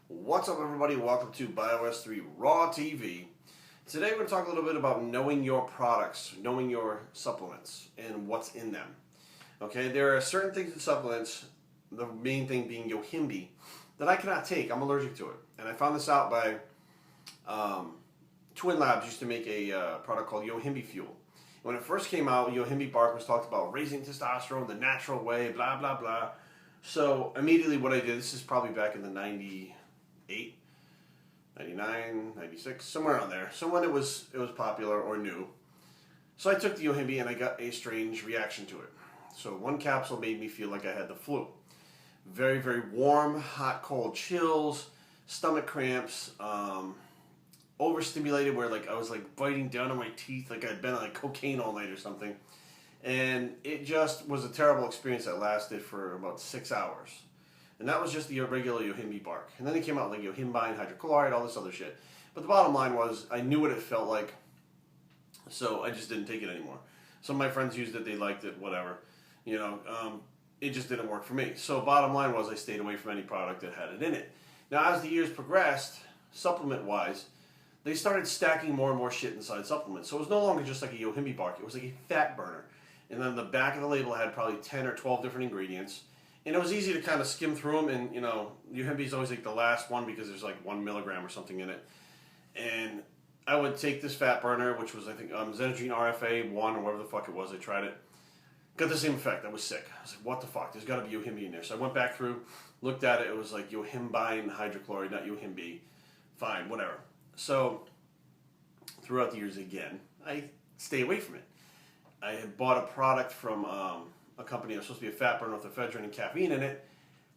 What's up, everybody? Welcome to Bios3 Raw TV. Today we're going to talk a little bit about knowing your products, knowing your supplements, and what's in them. Okay, there are certain things in supplements, the main thing being Yohimbe, that I cannot take. I'm allergic to it. And I found this out by Twin Labs used to make a product called Yohimbe Fuel. When it first came out, Yohimbe bark was talked about raising testosterone the natural way, blah, blah, blah. So immediately what I did, this is probably back in the 98, 99, 96, somewhere around there. So when it was popular or new. So I took the Yohimbe and I got a strange reaction to it. So one capsule made me feel like I had the flu. Very, very warm, hot, cold chills, stomach cramps, overstimulated where I was biting down on my teeth like I'd been on cocaine all night or something. And it just was a terrible experience that lasted for about 6 hours. And that was just the regular Yohimbe bark. And then it came out like yohimbine, hydrochloride, all this other shit. But the bottom line was, I knew what it felt like, so I just didn't take it anymore. Some of my friends used it, they liked it, whatever. It just didn't work for me. So bottom line was, I stayed away from any product that had it in it. Now, as the years progressed, supplement-wise, they started stacking more and more shit inside supplements. So it was no longer just like a Yohimbe bark, it was like a fat burner. And then the back of the label had probably 10 or 12 different ingredients. And it was easy to kind of skim through them, and Yohimbe is always like the last one because there's like 1 milligram or something in it. And I would take this fat burner, which was I think Xenogene RFA 1 or whatever the fuck it was. I tried it, got the same effect. I was sick. I was like, what the fuck? There's got to be Yohimbe in there. So I went back through, looked at it. It was like yohimbine hydrochloride, not Yohimbe. Fine, whatever. So throughout the years again, I stay away from it. I had bought a product from a company that was supposed to be a fat burner with ephedrine and caffeine in it,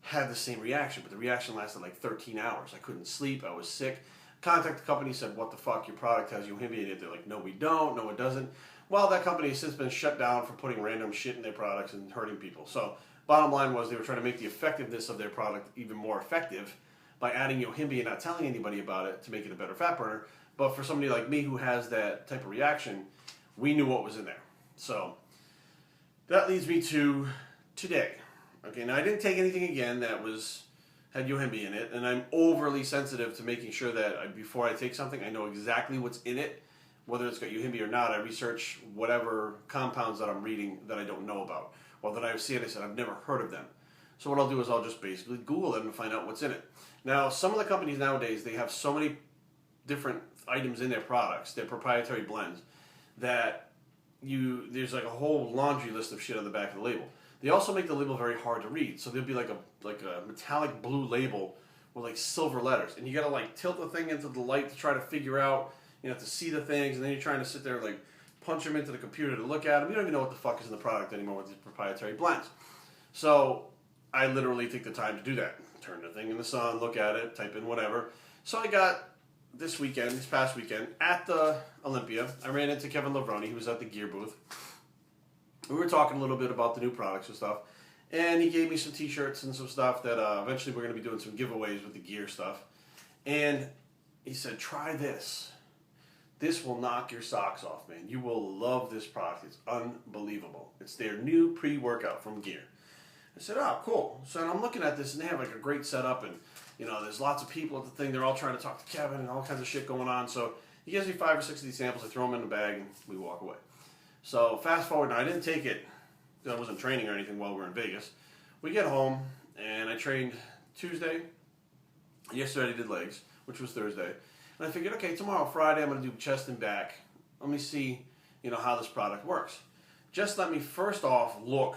had the same reaction, but the reaction lasted like 13 hours. I couldn't sleep, I was sick. Contacted the company, said, what the fuck, your product has Yohimbe in it. They're like, no we don't, no it doesn't. Well, that company has since been shut down for putting random shit in their products and hurting people. So bottom line was, they were trying to make the effectiveness of their product even more effective by adding Yohimbe and not telling anybody about it to make it a better fat burner. But for somebody like me who has that type of reaction, we knew what was in there. So that leads me to today. Okay, now I didn't take anything again that had Yohimbe in it, and I'm overly sensitive to making sure that before I take something, I know exactly what's in it, whether it's got Yohimbe or not. I research whatever compounds that I'm reading that I don't know about, or that I've seen. I said I've never heard of them. So what I'll do is I'll just basically Google them and find out what's in it. Now, some of the companies nowadays, they have so many different items in their products, their proprietary blends, that there's like a whole laundry list of shit on the back of the label. They also make the label very hard to read. So there'll be like a metallic blue label with like silver letters, and you gotta like tilt the thing into the light to try to figure out, to see the things, and then you're trying to sit there like punch them into the computer to look at them. You don't even know what the fuck is in the product anymore with these proprietary blends. So I literally take the time to do that. Turn the thing in the sun, look at it, type in whatever. So I got this past weekend, at the Olympia, I ran into Kevin Lavroni. He was at the gear booth. We were talking a little bit about the new products and stuff, and he gave me some t-shirts and some stuff that eventually we're going to be doing some giveaways with the gear stuff. And he said, try this. This will knock your socks off, man. You will love this product. It's unbelievable. It's their new pre-workout from Gear. I said, oh, cool. So I'm looking at this, and they have like a great setup, and there's lots of people at the thing. They're all trying to talk to Kevin and all kinds of shit going on. So he gives me 5 or 6 of these samples. I throw them in the bag, and we walk away. So fast forward, now I didn't take it because I wasn't training or anything while we were in Vegas. We get home, and I trained Tuesday. Yesterday I did legs, which was Thursday. And I figured, okay, tomorrow, Friday, I'm going to do chest and back. Let me see, how this product works. Just let me first off look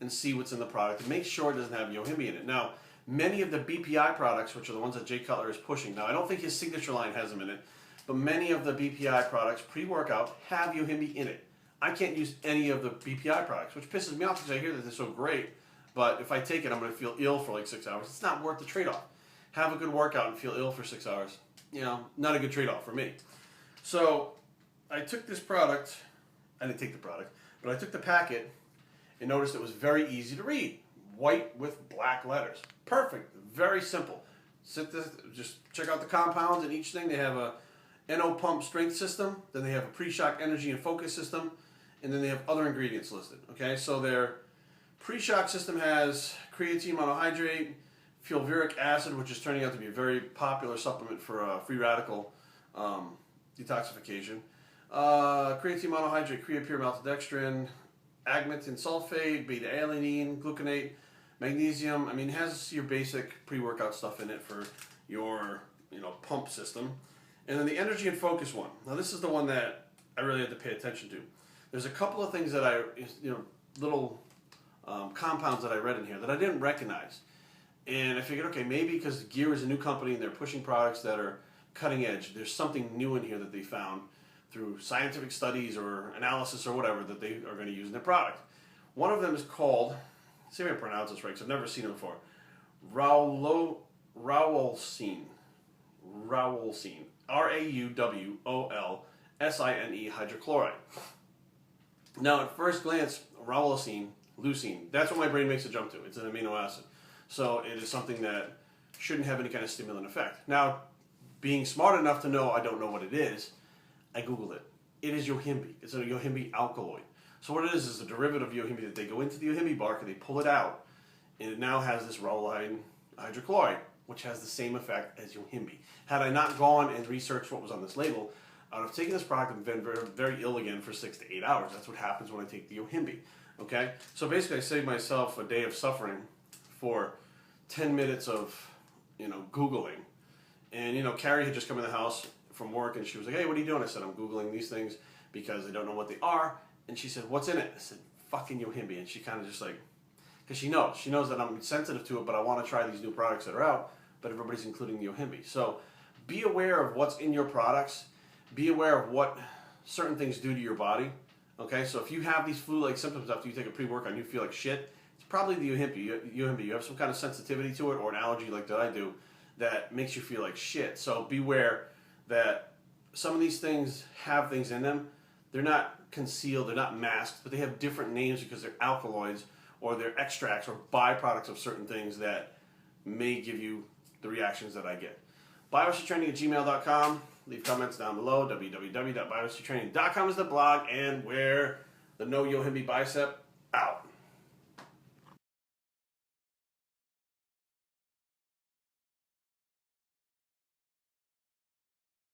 and see what's in the product and make sure it doesn't have Yohimbe in it. Now, many of the BPI products, which are the ones that Jay Cutler is pushing, now I don't think his signature line has them in it, but many of the BPI products pre-workout have Yohimbe in it. I can't use any of the BPI products, which pisses me off because I hear that they're so great, but if I take it, I'm going to feel ill for like 6 hours. It's not worth the trade-off. Have a good workout and feel ill for 6 hours. Not a good trade-off for me. So I took this product. I didn't take the product, but I took the packet and noticed it was very easy to read. White with black letters. Perfect. Very simple. Just check out the compounds in each thing. They have a NO pump strength system. Then they have a pre-shock energy and focus system. and then they have other ingredients listed. Okay, so their pre-shock system has creatine monohydrate, fulvuric acid, which is turning out to be a very popular supplement for free radical detoxification. Creatine monohydrate, creapure maltodextrin, agmatin sulfate, beta-alanine, gluconate, magnesium. I mean, it has your basic pre-workout stuff in it for your pump system. And then the energy and focus one. Now this is the one that I really had to pay attention to. There's a couple of things that little compounds that I read in here that I didn't recognize. And I figured, okay, maybe because Gear is a new company and they're pushing products that are cutting edge, there's something new in here that they found through scientific studies or analysis or whatever that they are going to use in their product. One of them is called, see if I pronounce this right because I've never seen it before, Rauwolsine. Rauwolsine. Rauwolsine hydrochloride. Now, at first glance, Rauwolsine, leucine, that's what my brain makes a jump to. It's an amino acid. So it is something that shouldn't have any kind of stimulant effect. Now, being smart enough to know I don't know what it is, I Googled it. It is yohimbe. It's a yohimbe alkaloid. So what it is a derivative of yohimbe that they go into the yohimbe bark and they pull it out, and it now has this Rauwolsine hydrochloride, which has the same effect as yohimbe. Had I not gone and researched what was on this label, I would have taken this product and been very, very ill again for 6 to 8 hours. That's what happens when I take the yohimbe. Okay? So basically I saved myself a day of suffering for 10 minutes of, Googling. And, Carrie had just come in the house from work and she was like, hey, what are you doing? I said, I'm Googling these things because I don't know what they are. And she said, what's in it? I said, fucking yohimbe. And she kind of just like, because she knows that I'm sensitive to it, but I want to try these new products that are out, but everybody's including the yohimbe. So be aware of what's in your products. Be aware of what certain things do to your body. Okay, so if you have these flu-like symptoms after you take a pre-workout and you feel like shit, it's probably the yohimbe. You have some kind of sensitivity to it or an allergy like that I do that makes you feel like shit. So beware that some of these things have things in them. They're not concealed, they're not masked, but they have different names because they're alkaloids or they're extracts or byproducts of certain things that may give you the reactions that I get. biostraining@gmail.com. Leave comments down below. www.biostraining.com is the blog, and wear the No Yohimbe Bicep out.